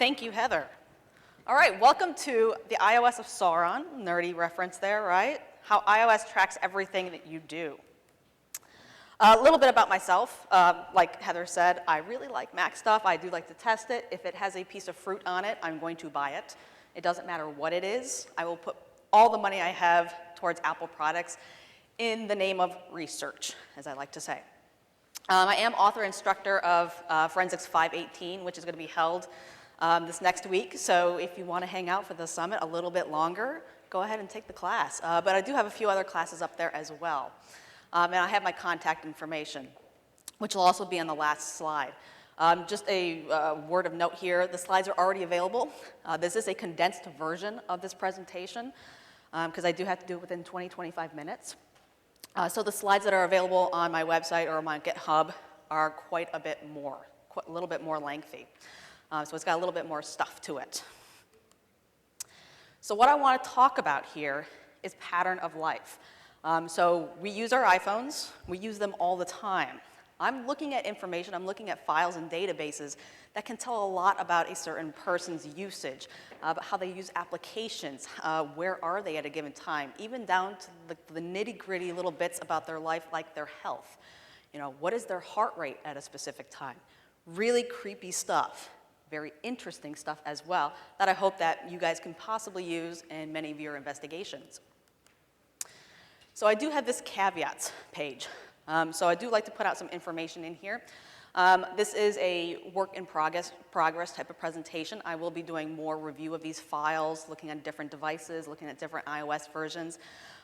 Thank you, Heather. All right, welcome to the iOS of Sauron. Nerdy reference there, right? How iOS tracks everything that you do. A little bit about myself. Like Heather said, I really like Mac stuff. I do like to test it. If it has a piece of fruit on it, I'm going to buy it. It doesn't matter what it is. I will put all the money I have towards Apple products in the name of research, as I like to say. I am author instructor of Forensics 518, which is going to be held this next week. So if you want to hang out for the summit a little bit longer, go ahead and take the class. But I do have a few other classes up there as well. And I have my contact information, which will also be on the last slide. Just a word of note here, the slides are already available. This is a condensed version of this presentation, because I do have to do it within 20-25 minutes. So the slides that are available on my website or my GitHub are quite a little bit more lengthy. So it's got a little bit more stuff to it. So what I want to talk about here is pattern of life. So we use our iPhones. We use them all the time. I'm looking at information, I'm looking at files and databases that can tell a lot about a certain person's usage, about how they use applications, where are they at a given time, even down to the nitty-gritty little bits about their life, like their health. You know, what is their heart rate at a specific time? Really creepy stuff, very interesting stuff as well, that I hope that you guys can possibly use in many of your investigations. So I do have this caveats page. So I do like to put out some information in here. This is a work in progress type of presentation. I will be doing more review of these files, looking at different devices, looking at different iOS versions,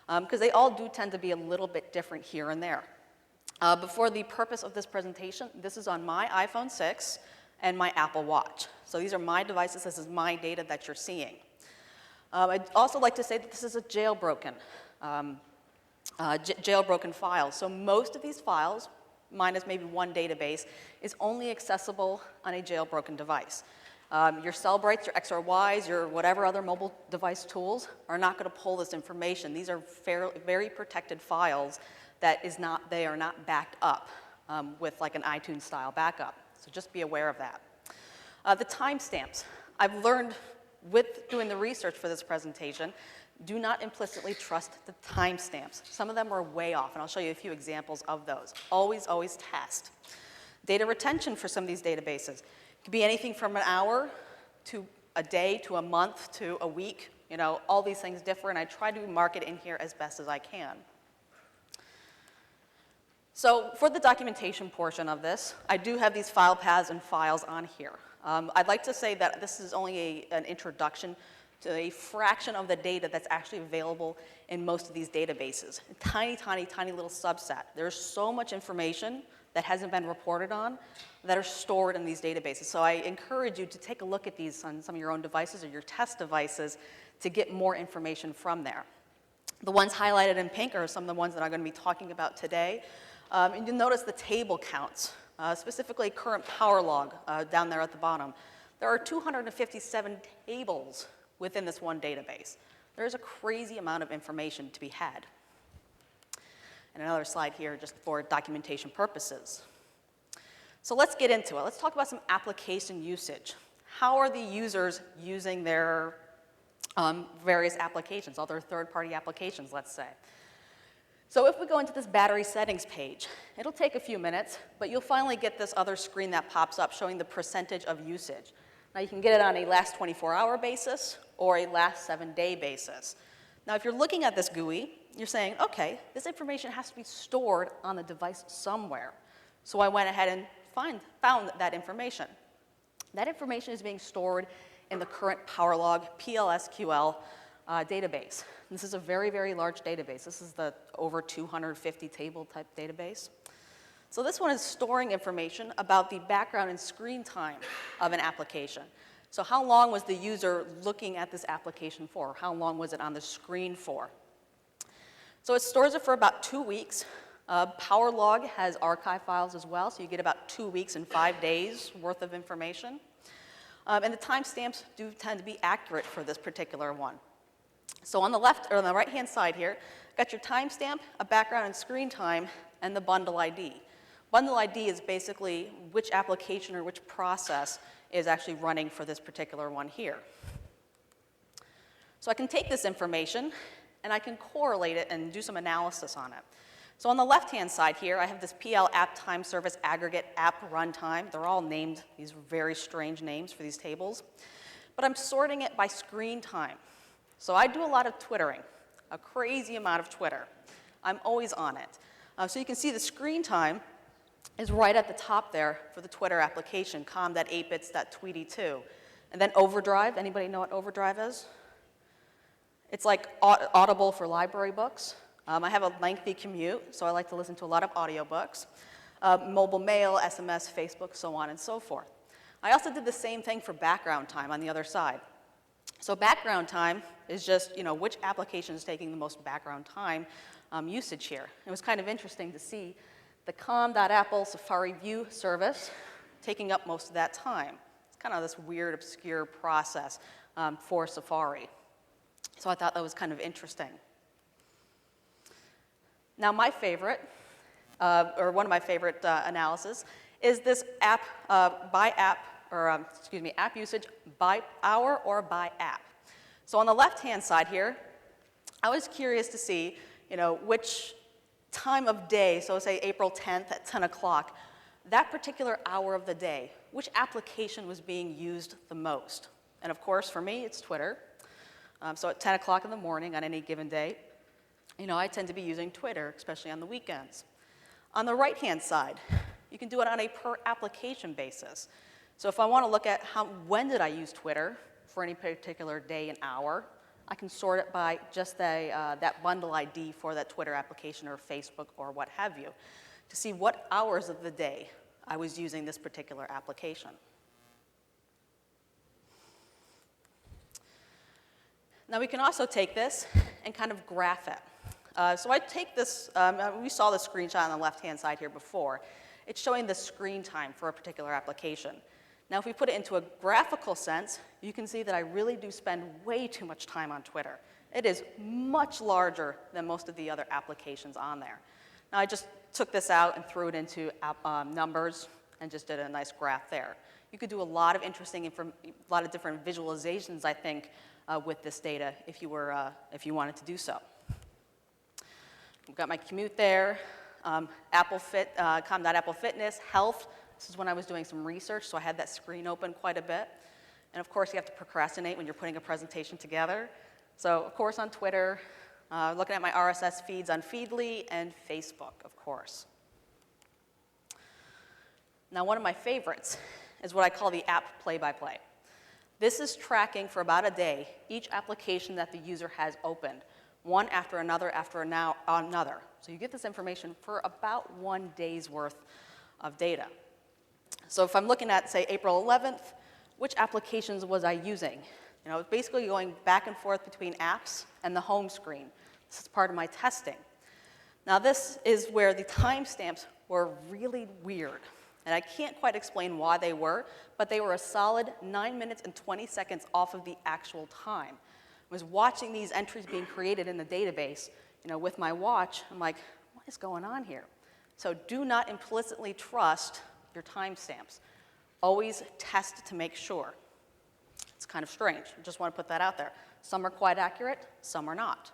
because they all do tend to be a little bit different here and there. But for the purpose of this presentation, this is on my iPhone 6 and my Apple Watch. So these are my devices. This is my data that you're seeing. I'd also like to say that this is a jailbroken files. So most of these files, minus maybe one database, is only accessible on a jailbroken device. Your Cellbrites, your XRYs, your whatever other mobile device tools are not going to pull this information. These are very protected files that they are not backed up with like an iTunes style backup. So just be aware of that. The timestamps. I've learned with doing the research for this presentation, do not implicitly trust the timestamps. Some of them are way off, and I'll show you a few examples of those. Always, always test. Data retention for some of these databases. It could be anything from an hour to a day to a month to a week. You know, all these things differ, and I try to mark it in here as best as I can. So for the documentation portion of this, I do have these file paths and files on here. I'd like to say that this is only an introduction to a fraction of the data that's actually available in most of these databases. A tiny, tiny, tiny little subset. There's so much information that hasn't been reported on that are stored in these databases. So I encourage you to take a look at these on some of your own devices or your test devices to get more information from there. The ones highlighted in pink are some of the ones that I'm going to be talking about today. And you'll notice the table counts, specifically current power log down there at the bottom. There are 257 tables within this one database. There's a crazy amount of information to be had. And another slide here just for documentation purposes. So let's get into it. Let's talk about some application usage. How are the users using their various applications, other third-party applications, let's say. So if we go into this battery settings page, it'll take a few minutes, but you'll finally get this other screen that pops up showing the percentage of usage. Now you can get it on a last 24-hour basis or a last 7-day basis. Now if you're looking at this GUI, you're saying, okay, this information has to be stored on the device somewhere. So I went ahead and found that information. That information is being stored in the current PowerLog PLSQL database. This is a very, very large database. This is the over 250 table type database. So this one is storing information about the background and screen time of an application. So how long was the user looking at this application for? How long was it on the screen for? So it stores it for about 2 weeks. PowerLog has archive files as well, so you get about 2 weeks and 5 days worth of information. And the timestamps do tend to be accurate for this particular one. So on the left, or on the right-hand side here, got your timestamp, a background and screen time, and the bundle ID. Bundle ID is basically which application or which process is actually running for this particular one here. So I can take this information and I can correlate it and do some analysis on it. So on the left-hand side here, I have this PL app time service aggregate app runtime. They're all named, these very strange names for these tables. But I'm sorting it by screen time. So I do a lot of Twittering, a crazy amount of Twitter. I'm always on it. So you can see the screen time is right at the top there for the Twitter application, com.8bits.tweety2. And then Overdrive, anybody know what Overdrive is? It's like Audible for library books. I have a lengthy commute, so I like to listen to a lot of audiobooks. Mobile mail, SMS, Facebook, so on and so forth. I also did the same thing for background time on the other side. So background time is just, which application is taking the most background time usage here. It was kind of interesting to see the com.apple Safari View service taking up most of that time. It's kind of this weird, obscure process for Safari. So I thought that was kind of interesting. Now my favorite, or one of my favorite analysis, is this app app usage by hour or by app. So on the left-hand side here, I was curious to see, which time of day, so say April 10th at 10 o'clock, that particular hour of the day, which application was being used the most? And of course, for me, it's Twitter. So at 10 o'clock in the morning on any given day, I tend to be using Twitter, especially on the weekends. On the right-hand side, you can do it on a per application basis. So if I want to look at when did I use Twitter for any particular day and hour, I can sort it by just that bundle ID for that Twitter application or Facebook or what have you to see what hours of the day I was using this particular application. Now we can also take this and kind of graph it. So I take this, we saw the screenshot on the left-hand side here before. It's showing the screen time for a particular application. Now if we put it into a graphical sense, you can see that I really do spend way too much time on Twitter. It is much larger than most of the other applications on there. Now I just took this out and threw it into numbers and just did a nice graph there. You could do a lot of interesting, a lot of different visualizations, I think, with this data if you wanted to do so. I've got my commute there, com.apple fitness, health. This is when I was doing some research, so I had that screen open quite a bit. And of course, you have to procrastinate when you're putting a presentation together. So of course on Twitter, looking at my RSS feeds on Feedly, and Facebook, of course. Now one of my favorites is what I call the app play-by-play. This is tracking for about a day each application that the user has opened, one after another after another. So you get this information for about 1 day's worth of data. So if I'm looking at, say, April 11th, which applications was I using? Basically going back and forth between apps and the home screen. This is part of my testing. Now this is where the timestamps were really weird. And I can't quite explain why they were, but they were a solid 9 minutes and 20 seconds off of the actual time. I was watching these entries being created in the database, with my watch. I'm like, what is going on here? So do not implicitly trust your timestamps. Always test to make sure. It's kind of strange. I just want to put that out there. Some are quite accurate, some are not.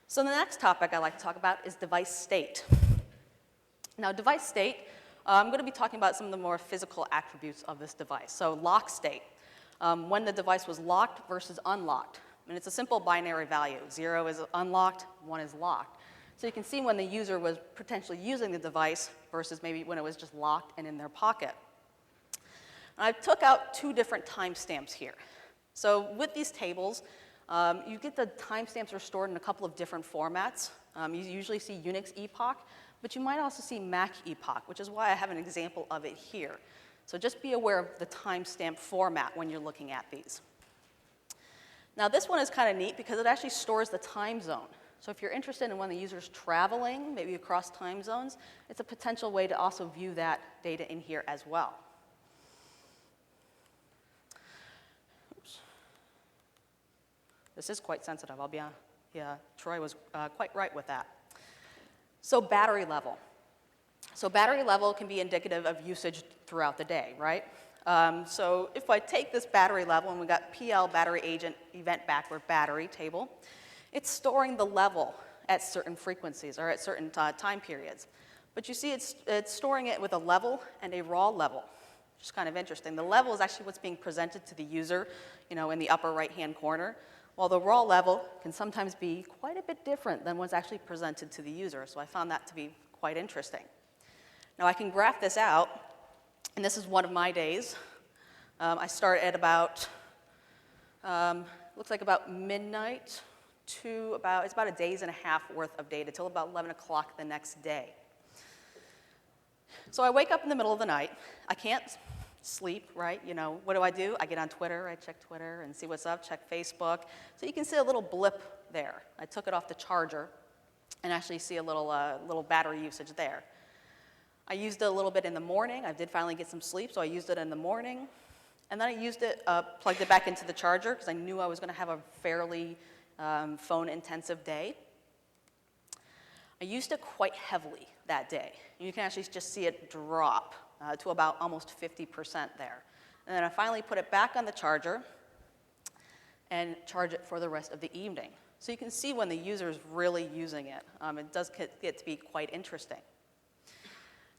So the next topic I like to talk about is device state. Now, device state, I'm going to be talking about some of the more physical attributes of this device. So lock state, when the device was locked versus unlocked. And it's a simple binary value. 0 is unlocked, 1 is locked. So you can see when the user was potentially using the device versus maybe when it was just locked and in their pocket. And I took out 2 different timestamps here. So with these tables, you get the timestamps are stored in a couple of different formats. You usually see Unix epoch, but you might also see Mac epoch, which is why I have an example of it here. So just be aware of the timestamp format when you're looking at these. Now this one is kind of neat because it actually stores the time zone. So if you're interested in when the user's traveling, maybe across time zones, it's a potential way to also view that data in here as well. Oops. This is quite sensitive, I'll be honest. Yeah, Troy was quite right with that. So battery level. So battery level can be indicative of usage throughout the day, right? So if I take this battery level, and we got PL battery agent event backward battery table, it's storing the level at certain frequencies or at certain time periods. But you see it's storing it with a level and a raw level, which is kind of interesting. The level is actually what's being presented to the user, in the upper right-hand corner, while the raw level can sometimes be quite a bit different than what's actually presented to the user. So I found that to be quite interesting. Now I can graph this out, and this is one of my days. I start at about, looks like about midnight to it's about a days and a half worth of data till about 11 o'clock the next day. So I wake up in the middle of the night. I can't sleep, right? What do? I get on Twitter, I check Twitter and see what's up, check Facebook. So you can see a little blip there. I took it off the charger and actually see a little battery usage there. I used it a little bit in the morning. I did finally get some sleep, so I used it in the morning. And then I used it, plugged it back into the charger because I knew I was going to have a fairly phone-intensive day. I used it quite heavily that day. You can actually just see it drop to about almost 50% there. And then I finally put it back on the charger and charge it for the rest of the evening. So you can see when the user is really using it. It does get to be quite interesting.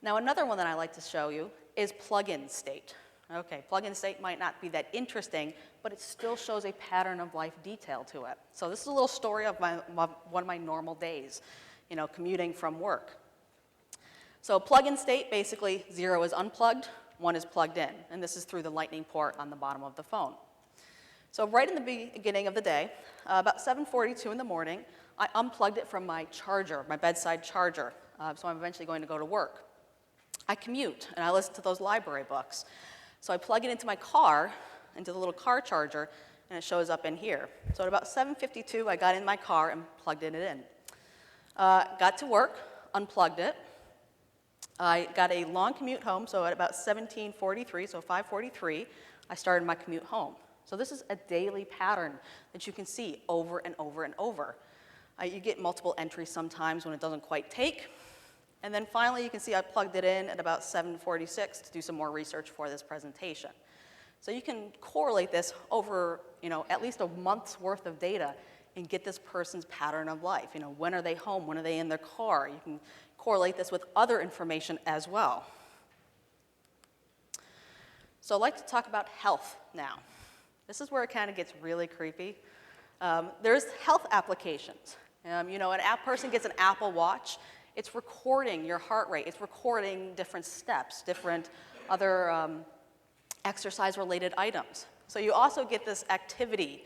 Now another one that I like to show you is plug-in state. Okay, plug-in state might not be that interesting, but it still shows a pattern of life detail to it. So this is a little story of one of my normal days, commuting from work. So plug-in state, basically 0 is unplugged, 1 is plugged in, and this is through the lightning port on the bottom of the phone. So right in the beginning of the day, about 7:42 in the morning, I unplugged it from my charger, my bedside charger, so I'm eventually going to go to work. I commute, and I listen to those library books. So I plug it into my car, into the little car charger, and it shows up in here. So at about 7:52, I got in my car and plugged it in. Got to work, unplugged it. I got a long commute home, so at about 17:43, so 5:43, I started my commute home. So this is a daily pattern that you can see over and over and over. You get multiple entries sometimes when it doesn't quite take. And then finally, you can see I plugged it in at about 7:46 to do some more research for this presentation. So you can correlate this over, at least a month's worth of data and get this person's pattern of life. When are they home? When are they in their car? You can correlate this with other information as well. So I'd like to talk about health now. This is where it kind of gets really creepy. There's health applications. An person gets an Apple Watch. It's recording your heart rate. It's recording different steps, different other exercise-related items. So you also get this activity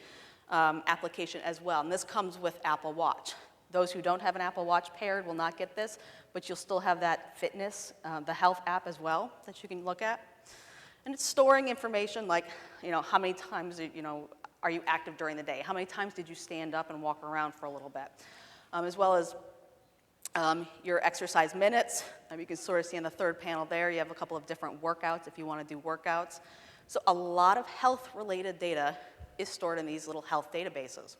application as well, and this comes with Apple Watch. Those who don't have an Apple Watch paired will not get this, but you'll still have that fitness, the health app as well that you can look at. And it's storing information like, how many times, are you active during the day? How many times did you stand up and walk around for a little bit? As well as your exercise minutes. You can sort of see in the third panel there, you have a couple of different workouts if you want to do workouts. So a lot of health-related data is stored in these little health databases.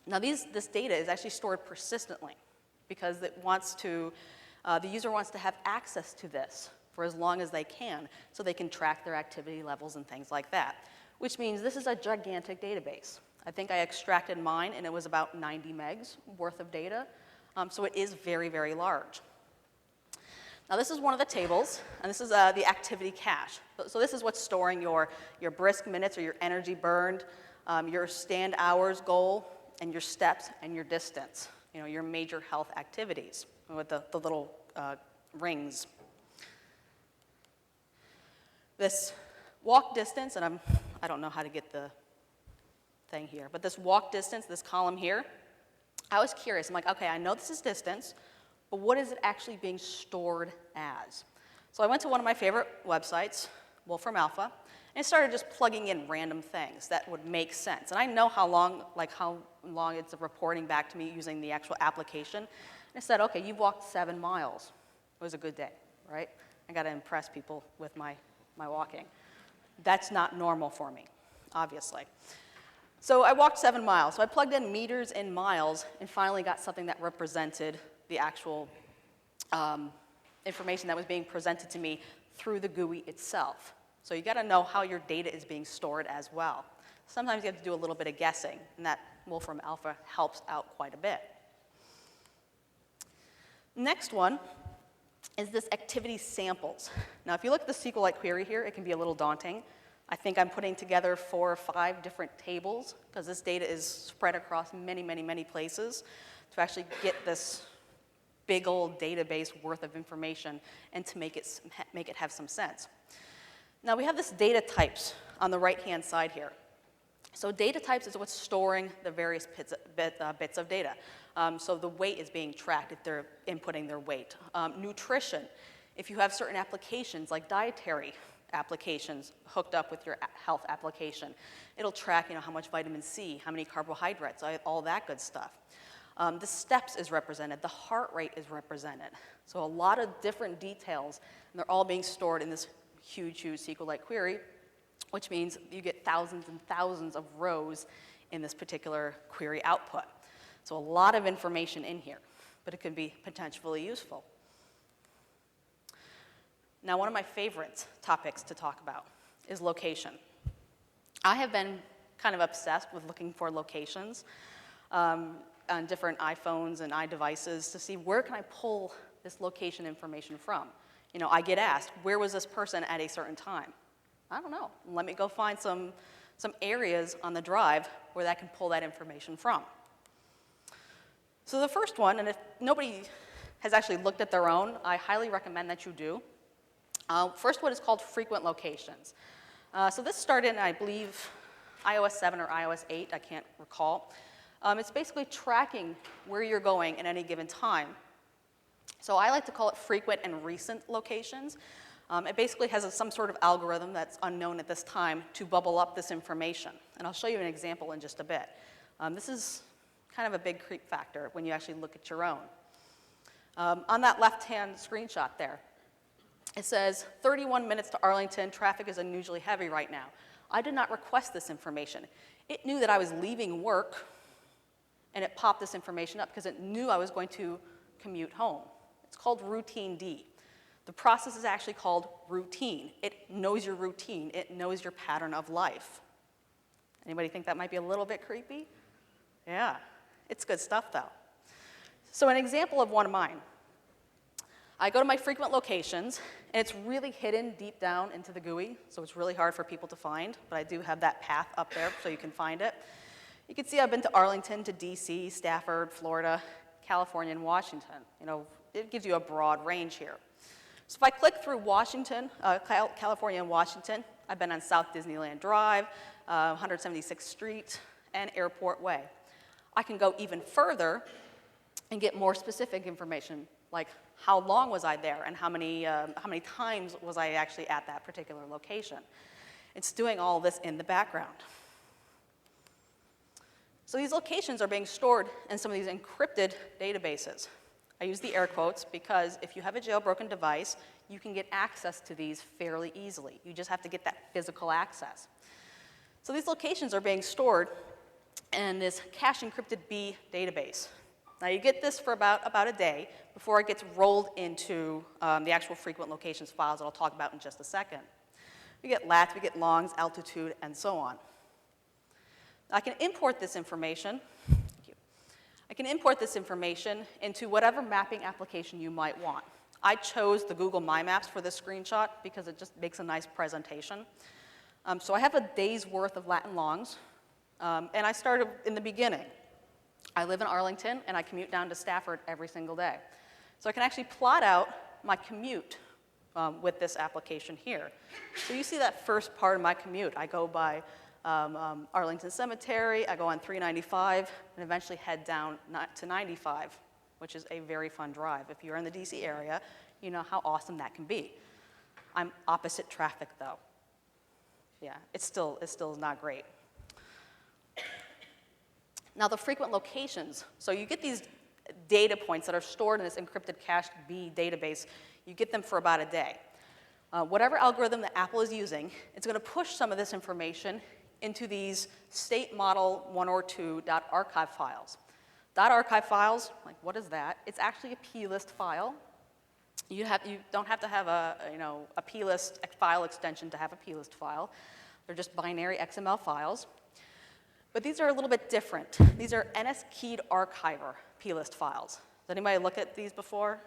Now this data is actually stored persistently because the user wants to have access to this for as long as they can so they can track their activity levels and things like that, which means this is a gigantic database. I think I extracted mine and it was about 90 megs worth of data, so it is very, very large. Now this is one of the tables, and this is the activity cache. So this is what's storing your brisk minutes or your energy burned, your stand hours goal, and your steps and your distance, your major health activities with the little rings. This walk distance, and I don't know how to get the thing here, but this walk distance, this column here, I was curious. I'm like, okay, I know this is distance, but what is it actually being stored as? So I went to one of my favorite websites, Wolfram Alpha, and I started just plugging in random things that would make sense. And I know how long it's reporting back to me using the actual application. And I said, okay, you've walked 7 miles. It was a good day, right? I got to impress people with my walking. That's not normal for me, obviously. So I walked 7 miles. So I plugged in meters and miles and finally got something that represented the actual information that was being presented to me through the GUI itself. So you got to know how your data is being stored as well. Sometimes you have to do a little bit of guessing, and that Wolfram Alpha helps out quite a bit. Next one is this activity samples. Now, if you look at the SQLite query here, it can be a little daunting. I think I'm putting together 4 or 5 different tables, because this data is spread across many, many, many places to actually get this big old database worth of information and to make it have some sense. Now, we have this data types on the right-hand side here. So data types is what's storing the various bits of data. So the weight is being tracked if they're inputting their weight. Nutrition, if you have certain applications like dietary applications hooked up with your health application, it'll track how much vitamin C, how many carbohydrates, all that good stuff. The steps is represented, the heart rate is represented. So a lot of different details, and they're all being stored in this huge, huge SQLite query, which means you get thousands and thousands of rows in this particular query output. So a lot of information in here, but it can be potentially useful. Now, one of my favorite topics to talk about is location. I have been kind of obsessed with looking for locations on different iPhones and iDevices to see where can I pull this location information from. I get asked, where was this person at a certain time? I don't know. Let me go find some areas on the drive where I can pull that information from. So the first one, and if nobody has actually looked at their own, I highly recommend that you do. First one is called frequent locations. So this started in, I believe, iOS 7 or iOS 8, I can't recall. It's basically tracking where you're going at any given time. So I like to call it frequent and recent locations. It basically has some sort of algorithm that's unknown at this time to bubble up this information. And I'll show you an example in just a bit. This is kind of a big creep factor when you actually look at your own. On that left-hand screenshot there, it says 31 minutes to Arlington, traffic is unusually heavy right now. I did not request this information. It knew that I was leaving work, and it popped this information up because it knew I was going to commute home. It's called routine D. The process is actually called routine. It knows your routine. It knows your pattern of life. Anybody think that might be a little bit creepy? Yeah, it's good stuff though. So an example of one of mine. I go to my frequent locations, and it's really hidden deep down into the GUI, so it's really hard for people to find, but I do have that path up there so you can find it. You can see I've been to Arlington, to DC, Stafford, Florida, California, and Washington. It gives you a broad range here. So if I click through Washington, California and Washington, I've been on South Disneyland Drive, 176th Street, and Airport Way. I can go even further and get more specific information, like how long was I there and how many times was I actually at that particular location. It's doing all this in the background. So these locations are being stored in some of these encrypted databases. I use the air quotes because if you have a jailbroken device, you can get access to these fairly easily. You just have to get that physical access. So these locations are being stored in this cache encrypted B database. Now you get this for about a day before it gets rolled into the actual frequent locations files that I'll talk about in just a second. We get lats, we get longs, altitude, and so on. I can import this information. I can import this information into whatever mapping application you might want. I chose the Google My Maps for this screenshot because it just makes a nice presentation. So I have a day's worth of lat and longs, and I started in the beginning. I live in Arlington, and I commute down to Stafford every single day. So I can actually plot out my commute with this application here. So you see that first part of my commute. I go by Arlington Cemetery, I go on 395, and eventually head down to 95, which is a very fun drive. If you're in the DC area, you know how awesome that can be. I'm opposite traffic though. Yeah, it still is not great. Now the frequent locations, so you get these data points that are stored in this encrypted cached B database, you get them for about a day. Whatever algorithm that Apple is using, it's going to push some of this information into these state model 1 or 2 .archive files. .archive files, like what is that? It's actually a plist file. You don't have to have a plist file extension to have a plist file. They're just binary XML files. But these are a little bit different. These are NS-keyed archiver plist files. Has anybody looked at these before?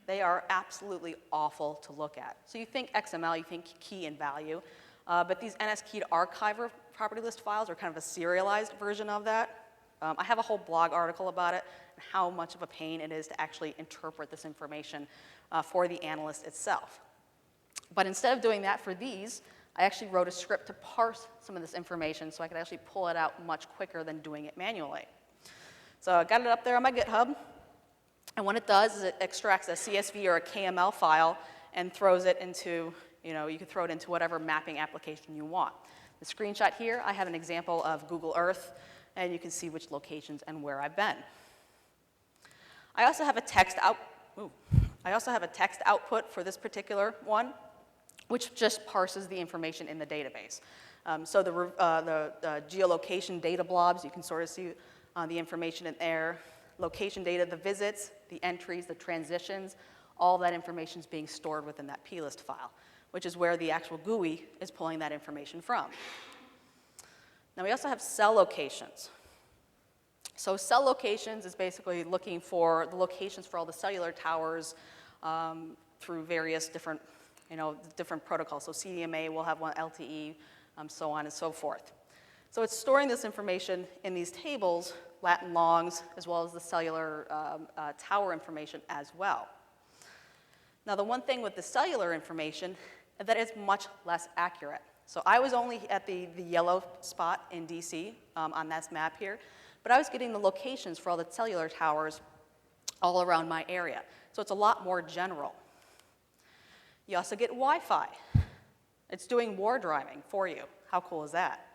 They are absolutely awful to look at. So you think XML, you think key and value, but these NS-keyed archiver property list files are kind of a serialized version of that. I have a whole blog article about it and how much of a pain it is to actually interpret this information for the analyst itself. But instead of doing that for these, I actually wrote a script to parse some of this information so I could actually pull it out much quicker than doing it manually. So I got it up there on my GitHub. And what it does is it extracts a CSV or a KML file and throws it into, you can throw it into whatever mapping application you want. The screenshot here, I have an example of Google Earth, and you can see which locations and where I've been. I also have a text output for this particular one, which just parses the information in the database. So the geolocation data blobs, you can sort of see the information in there. Location data, the visits, the entries, the transitions, all that information is being stored within that plist file, which is where the actual GUI is pulling that information from. Now we also have cell locations. So cell locations is basically looking for the locations for all the cellular towers through various different, different protocols. So CDMA will have one, LTE, so on and so forth. So it's storing this information in these tables, Latin longs, as well as the cellular tower information as well. Now, the one thing with the cellular information is that it's much less accurate. So I was only at the yellow spot in DC on this map here, but I was getting the locations for all the cellular towers all around my area. So it's a lot more general. You also get Wi-Fi. It's doing war driving for you. How cool is that?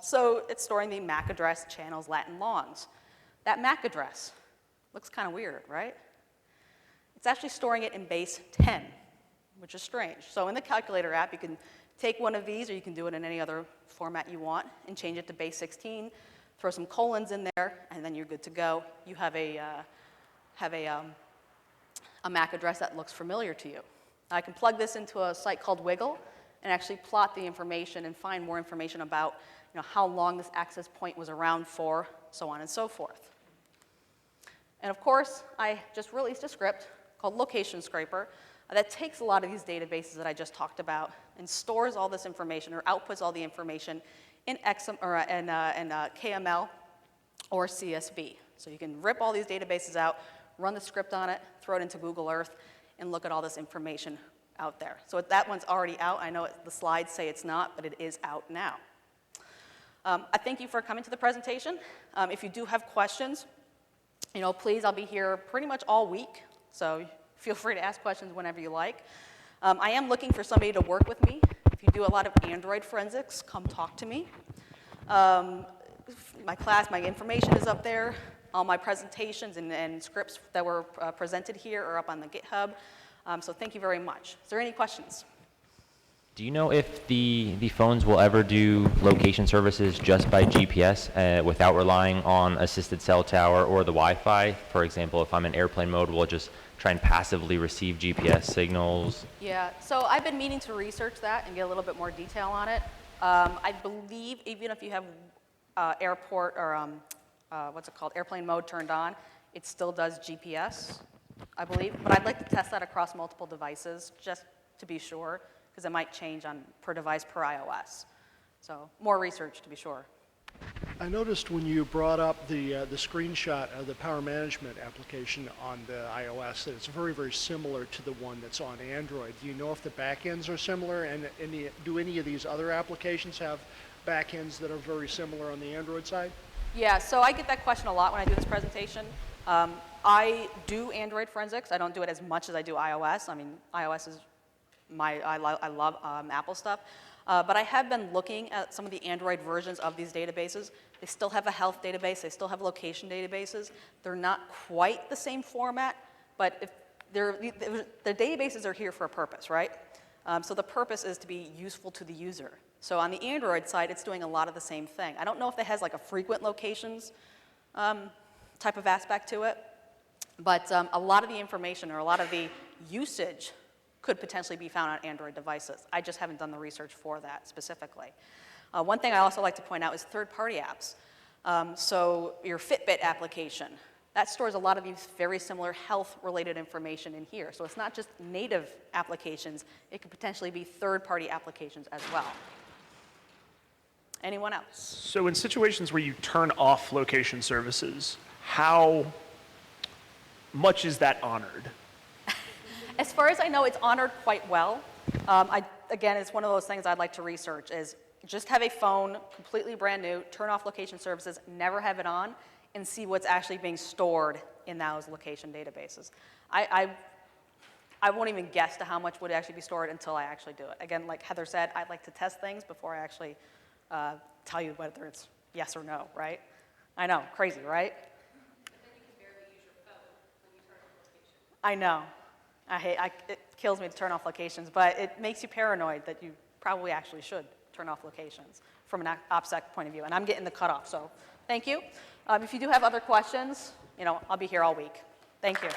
So it's storing the MAC address, channels, Latin longs. That MAC address looks kind of weird, right? It's actually storing it in base 10, which is strange. So in the calculator app, you can take one of these, or you can do it in any other format you want, and change it to base 16, throw some colons in there, and then you're good to go. You have a MAC address that looks familiar to you. I can plug this into a site called Wiggle and actually plot the information and find more information about how long this access point was around for, so on and so forth. And of course, I just released a script called Location Scraper that takes a lot of these databases that I just talked about and stores all this information or outputs all the information in KML or CSV. So you can rip all these databases out, run the script on it, throw it into Google Earth, and look at all this information out there. So that one's already out. I know the slides say it's not, but it is out now. I thank you for coming to the presentation. If you do have questions, please, I'll be here pretty much all week, so feel free to ask questions whenever you like. I am looking for somebody to work with me. If you do a lot of Android forensics, come talk to me. My information is up there. All my presentations and scripts that were presented here are up on the GitHub. So thank you very much. Is there any questions? Do you know if the phones will ever do location services just by GPS without relying on assisted cell tower or the Wi-Fi? For example, if I'm in airplane mode, will it just try and passively receive GPS signals? Yeah, so I've been meaning to research that and get a little bit more detail on it. I believe even if you have airport or airplane mode turned on, it still does GPS, I believe. But I'd like to test that across multiple devices just to be sure, because it might change per device per iOS. So more research to be sure. I noticed when you brought up the screenshot of the power management application on the iOS that it's very, very similar to the one that's on Android. Do you know if the backends are similar, and do any of these other applications have backends that are very similar on the Android side? Yeah, so I get that question a lot when I do this presentation. I do Android forensics. I don't do it as much as I do iOS. I mean, iOS is I love Apple stuff. But I have been looking at some of the Android versions of these databases. They still have a health database. They still have location databases. They're not quite the same format, but the databases are here for a purpose, right? So the purpose is to be useful to the user. So on the Android side, it's doing a lot of the same thing. I don't know if it has like a frequent locations type of aspect to it, But a lot of the information or a lot of the usage could potentially be found on Android devices. I just haven't done the research for that specifically. One thing I also like to point out is third-party apps. So your Fitbit application, that stores a lot of these very similar health-related information in here. So it's not just native applications, it could potentially be third-party applications as well. Anyone else? So in situations where you turn off location services, how much is that honored? As far as I know, it's honored quite well. Again, it's one of those things I'd like to research is just have a phone, completely brand new, turn off location services, never have it on, and see what's actually being stored in those location databases. I won't even guess to how much would actually be stored until I actually do it. Again, like Heather said, I'd like to test things before I actually tell you whether it's yes or no, right? I know, crazy, right? But then you can barely use your phone when you turn on location. I know. It kills me to turn off locations, but it makes you paranoid that you probably actually should turn off locations from an OPSEC point of view. And I'm getting the cutoff, so thank you. If you do have other questions, I'll be here all week. Thank you.